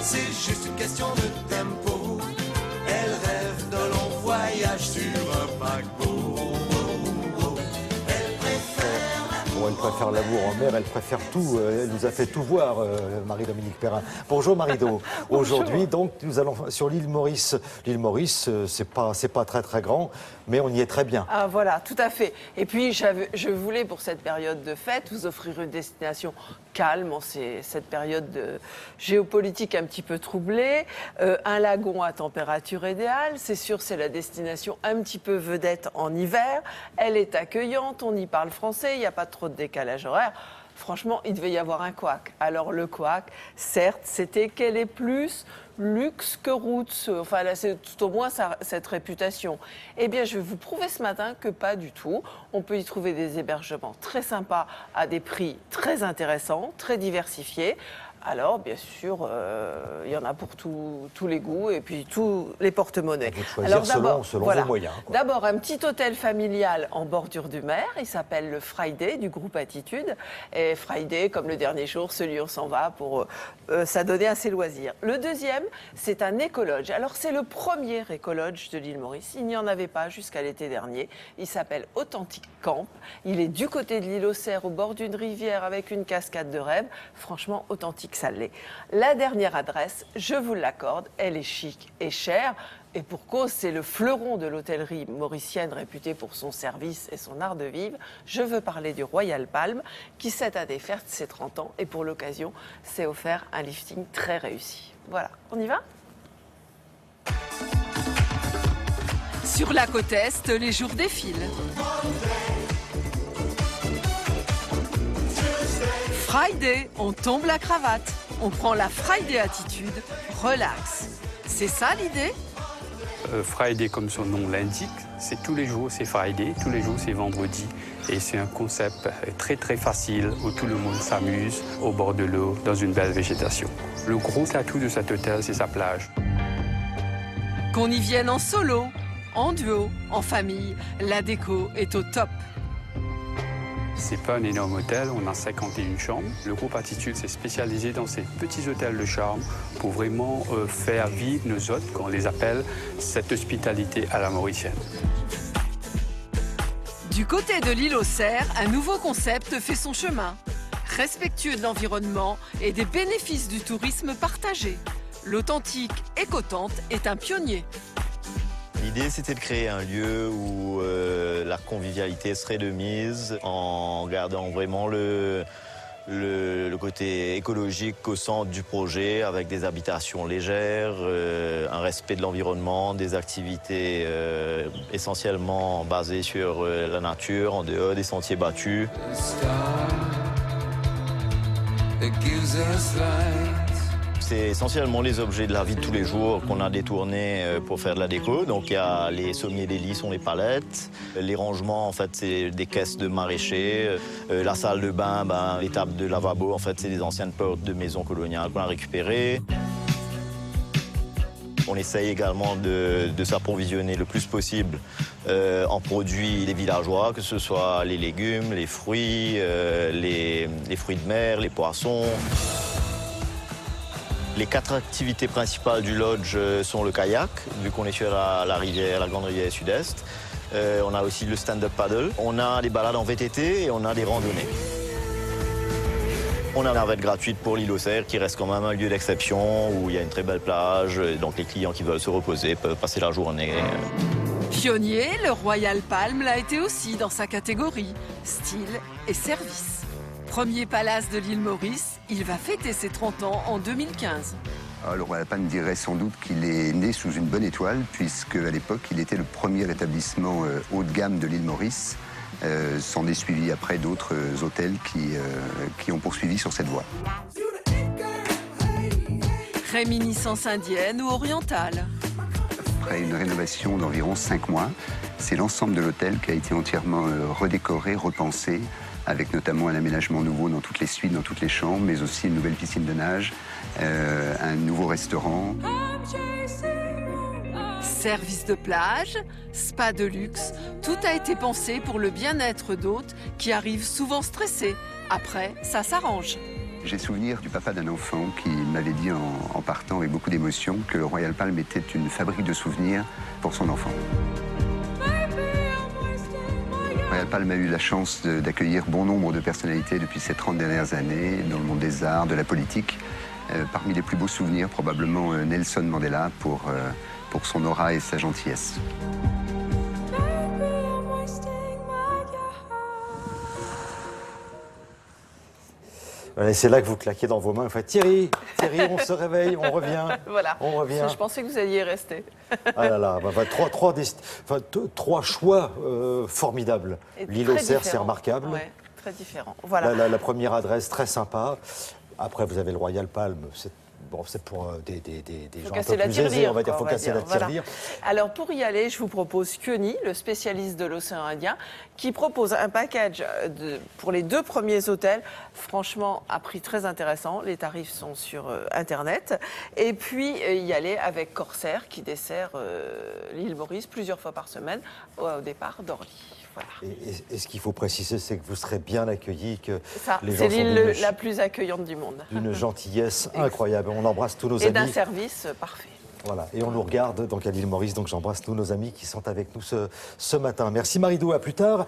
c'est juste une question de tempo. Elle rêve d'un long voyage sur un paquebot. Bon, elle préfère l'amour en mer, elle préfère tout. Elle nous a fait tout voir, Marie-Dominique Perrin. Bonjour Marido. Aujourd'hui, donc, nous allons sur l'île Maurice. L'île Maurice, c'est pas très très grand, mais on y est très bien. Ah voilà, tout à fait. Et puis, je voulais, pour cette période de fête, vous offrir une destination calme en cette période de géopolitique un petit peu troublée. Un lagon à température idéale. C'est sûr, c'est la destination un petit peu vedette en hiver. Elle est accueillante, on y parle français, il n'y a pas trop de décalage horaire. Franchement, il devait y avoir un couac. Alors le couac, certes, c'était qu'elle est plus luxe que roots. Enfin, là, c'est tout au moins cette réputation. Eh bien, je vais vous prouver ce matin que pas du tout. On peut y trouver des hébergements très sympas à des prix très intéressants, très diversifiés. Alors, bien sûr, il y en a pour tous les goûts et puis tous les porte-monnaies. Alors, selon vos moyens. D'abord, un petit hôtel familial en bordure de mer. Il s'appelle le Friday du groupe Attitude. Et Friday, comme le dernier jour, celui où on s'en va pour s'adonner à ses loisirs. Le deuxième, c'est un écolodge. Alors, c'est le premier écolodge de l'île Maurice. Il n'y en avait pas jusqu'à l'été dernier. Il s'appelle Authentic Camp. Il est du côté de l'île aux Cerfs, au bord d'une rivière avec une cascade de rêve. Franchement, authentique. Ça l'est. La dernière adresse, je vous l'accorde, elle est chic et chère. Et pour cause, c'est le fleuron de l'hôtellerie mauricienne réputé pour son service et son art de vivre. Je veux parler du Royal Palm, qui cette année fête ses 30 ans. Et pour l'occasion, s'est offert un lifting très réussi. Voilà, on y va ? Sur la côte Est, les jours défilent. Friday, on tombe la cravate. On prend la Friday attitude, relax. C'est ça l'idée ? Friday, comme son nom l'indique, c'est tous les jours, c'est Friday, tous les jours, c'est vendredi. Et c'est un concept très très facile où tout le monde s'amuse au bord de l'eau, dans une belle végétation. Le gros atout de cet hôtel, c'est sa plage. Qu'on y vienne en solo, en duo, en famille, la déco est au top. C'est pas un énorme hôtel, on a 51 chambres. Le groupe Attitude s'est spécialisé dans ces petits hôtels de charme pour vraiment faire vivre nos hôtes, qu'on les appelle, cette hospitalité à la mauricienne. Du côté de l'île aux Cerfs, un nouveau concept fait son chemin. Respectueux de l'environnement et des bénéfices du tourisme partagé. L'authentique Écotente est un pionnier. L'idée, c'était de créer un lieu où la convivialité serait de mise en gardant vraiment le côté écologique au centre du projet, avec des habitations légères, un respect de l'environnement, des activités essentiellement basées sur la nature, en dehors des sentiers battus. C'est essentiellement les objets de la vie de tous les jours qu'on a détournés pour faire de la déco. Donc il y a les sommiers des lits, sont les palettes. Les rangements, en fait, c'est des caisses de maraîchers. La salle de bain, les tables de lavabo, en fait, c'est des anciennes portes de maisons coloniales qu'on a récupérées. On essaye également de s'approvisionner le plus possible en produits des villageois, que ce soit les légumes, les fruits, les fruits de mer, les poissons. Les 4 activités principales du lodge sont le kayak, vu qu'on est sur la rivière, la grande rivière sud-est. On a aussi le stand-up paddle. On a des balades en VTT et on a des randonnées. On a une navette gratuite pour l'île aux Cerfs, qui reste quand même un lieu d'exception, où il y a une très belle plage. Donc les clients qui veulent se reposer peuvent passer la journée. Pionnier, le Royal Palm l'a été aussi dans sa catégorie style et service. Premier palace de l'île Maurice, il va fêter ses 30 ans en 2015. Le Royal Palm dirait sans doute qu'il est né sous une bonne étoile, puisque à l'époque, il était le premier établissement haut de gamme de l'île Maurice. S'en est suivi après d'autres hôtels qui ont poursuivi sur cette voie. Réminiscence indienne ou orientale. Après une rénovation d'environ 5 mois, c'est l'ensemble de l'hôtel qui a été entièrement redécoré, repensé, avec notamment un aménagement nouveau dans toutes les suites, dans toutes les chambres, mais aussi une nouvelle piscine de nage, un nouveau restaurant. Service de plage, spa de luxe, tout a été pensé pour le bien-être d'hôtes qui arrivent souvent stressés. Après, ça s'arrange. J'ai souvenir du papa d'un enfant qui m'avait dit en partant avec beaucoup d'émotion que Royal Palm était une fabrique de souvenirs pour son enfant. Royal Palm a eu la chance d'accueillir bon nombre de personnalités depuis ces 30 dernières années dans le monde des arts, de la politique. Parmi les plus beaux souvenirs, probablement Nelson Mandela pour son aura et sa gentillesse. Voilà, c'est là que vous claquez dans vos mains. Enfin, Thierry, on se réveille, on revient. Voilà. On revient. Je pensais que vous alliez y rester. Ah là là, trois choix formidables. Et L'île très aux cerfs, c'est différents. remarquable. Ouais, très différent. Voilà. La première adresse, très sympa. Après, vous avez le Royal Palm. C'est pour des gens un peu plus aisés, on va dire. Il faut casser la tirelire. Voilà. Alors, pour y aller, je vous propose Kearney, le spécialiste de l'océan Indien, qui propose un package pour les 2 premiers hôtels, franchement, à prix très intéressant. Les tarifs sont sur Internet. Et puis, y aller avec Corsair, qui dessert l'île Maurice plusieurs fois par semaine, au départ d'Orly. Voilà. Et ce qu'il faut préciser, c'est que vous serez bien accueillis, que les gens C'est sont l'île la plus accueillante du monde. d'une gentillesse incroyable. On embrasse tous nos Et d'un amis. service parfait. Voilà. Et on nous regarde donc à l'île Maurice. Donc j'embrasse tous nos amis qui sont avec nous ce matin. Merci Marie-Do, à plus tard.